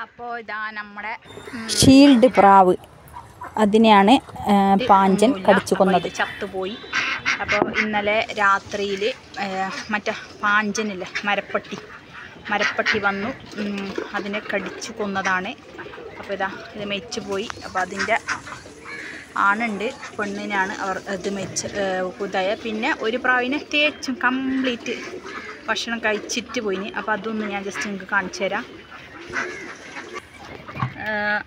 അപ്പോൾ ഇതാ നമ്മുടെ ഷീൽഡ് പ്രാവ് അതിനെയാണ് പാഞ്ചൻ കടിച്ചു കൊന്നത്. ചത്തുപോയി. അപ്പോൾ ഇന്നലെ രാത്രിയിൽ മറ്റേ പാഞ്ചനില്ലേ മരപ്പട്ടി വന്നു അതിനെ കടിച്ചു കൊന്നതാണ്. അപ്പോൾ ഇതാ ഇത് മെച്ച് പോയി. അപ്പോൾ അതിൻ്റെ ആണുണ്ട്, പെണ്ണിനാണ് അവർ ഇത് മെച്ച് കുതായ. പിന്നെ ഒരു പ്രാവിനെ തേച്ചും കംപ്ലീറ്റ് ഭക്ഷണം കഴിച്ചിട്ട് പോയിന്. അപ്പോൾ അതൊന്ന് ഞാൻ ജസ്റ്റ് നിങ്ങൾക്ക് കാണിച്ചു തരാം.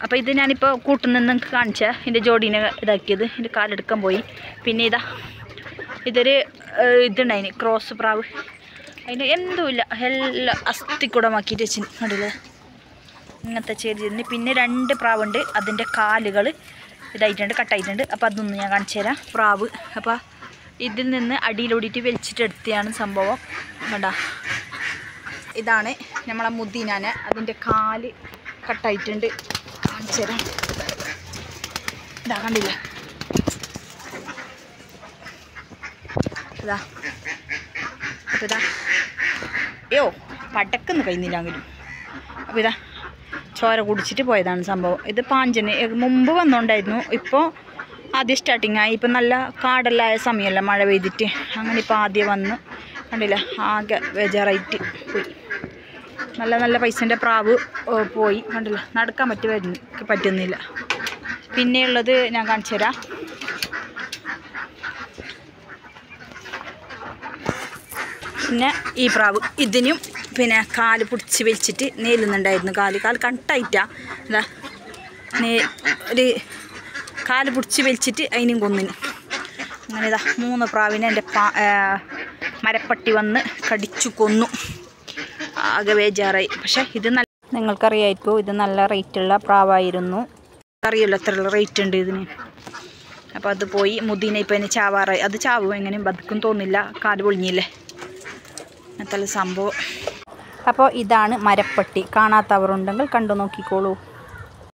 അപ്പോൾ ഇത് ഞാനിപ്പോൾ കൂട്ടുന്ന നിങ്ങൾക്ക് കാണിച്ചാൽ എൻ്റെ ജോഡീനെ ഇതാക്കിയത്. എൻ്റെ കാലെടുക്കാൻ പോയി. പിന്നെ ഇതൊരു ഇതുണ്ടായിന് ക്രോസ് പ്രാവ്. അതിന് എന്തുമില്ല, എല്ലാം അസ്ഥിക്കുടമാക്കിയിട്ട് വെച്ചിന് കണ്ടില്ല, ഇങ്ങനത്തെ ചെയ്തിരുന്നു. പിന്നെ 2 പ്രാവുണ്ട്, അതിൻ്റെ കാലുകൾ ഇതായിട്ടുണ്ട്, കട്ടായിട്ടുണ്ട്. അപ്പോൾ അതൊന്നും ഞാൻ കാണിച്ചു തരാം. പ്രാവ് അപ്പോൾ ഇതിൽ നിന്ന് അടിയിലോടിയിട്ട് വലിച്ചിട്ട് എടുത്തതാണ് സംഭവം. കണ്ടാ, ഇതാണ് നമ്മളെ മുദ്ദീനാനെ. അതിൻ്റെ കാല് കട്ടായിട്ടുണ്ട്, കാണിച്ചു തരാം. ഇതാ കണ്ടില്ല, ഇതാ. അപ്പോൾ ഇതാ അയ്യോ പടക്കൊന്നും കഴിഞ്ഞില്ലെങ്കിലും. അപ്പോൾ ഇതാ ചോര കുടിച്ചിട്ട് പോയതാണ് സംഭവം. ഇത് പാഞ്ചന് മുമ്പ് വന്നുകൊണ്ടായിരുന്നു. ഇപ്പോൾ ആദ്യം സ്റ്റാർട്ടിങ് ആയി. ഇപ്പം നല്ല കാടെല്ലായ സമയമല്ല, മഴ പെയ്തിട്ട്. അങ്ങനെ ഇപ്പോൾ ആദ്യം വന്ന് കണ്ടില്ല, ആകെ ബേജാറായിട്ട് പോയി. നല്ല പൈസൻ്റെ പ്രാവ് പോയി കണ്ടില്ല, നടക്കാൻ പറ്റുന്നില്ല. പിന്നെയുള്ളത് ഞാൻ കാണിച്ചു തരാം. പിന്നെ ഈ പ്രാവ്, ഇതിനും പിന്നെ കാല് പിടിച്ച് വലിച്ചിട്ട് നേലുന്നുണ്ടായിരുന്നു. കാല് കട്ടായിട്ടാ. എന്താ ഒരു കാല് പിടിച്ച് വലിച്ചിട്ട് അതിനും കൊന്നിന്. അങ്ങനെ ഇതാ 3 പ്രാവിനെ എൻ്റെ മരപ്പട്ടി വന്ന് കടിച്ചു കൊന്നു. ആകെ ബേജാറായി. പക്ഷേ ഇത് നല്ല, നിങ്ങൾക്കറിയായിരിക്കും ഇത് നല്ല റേറ്റുള്ള പ്രാവായിരുന്നു. അറിയില്ല എത്ര റേറ്റ് ഉണ്ട് ഇതിന്. അപ്പോൾ അത് പോയി. മുദീന ഇപ്പം അതിന് ചാവാറായി. അത് ചാവും, എങ്ങനെയും ബതുക്കും തോന്നില്ല, കാല് പൊളിഞ്ഞില്ലേ, അങ്ങനത്തെ സംഭവം. അപ്പോൾ ഇതാണ് മരപ്പട്ടി. കാണാത്തവരുണ്ടെങ്കിൽ കണ്ടു നോക്കിക്കോളൂ.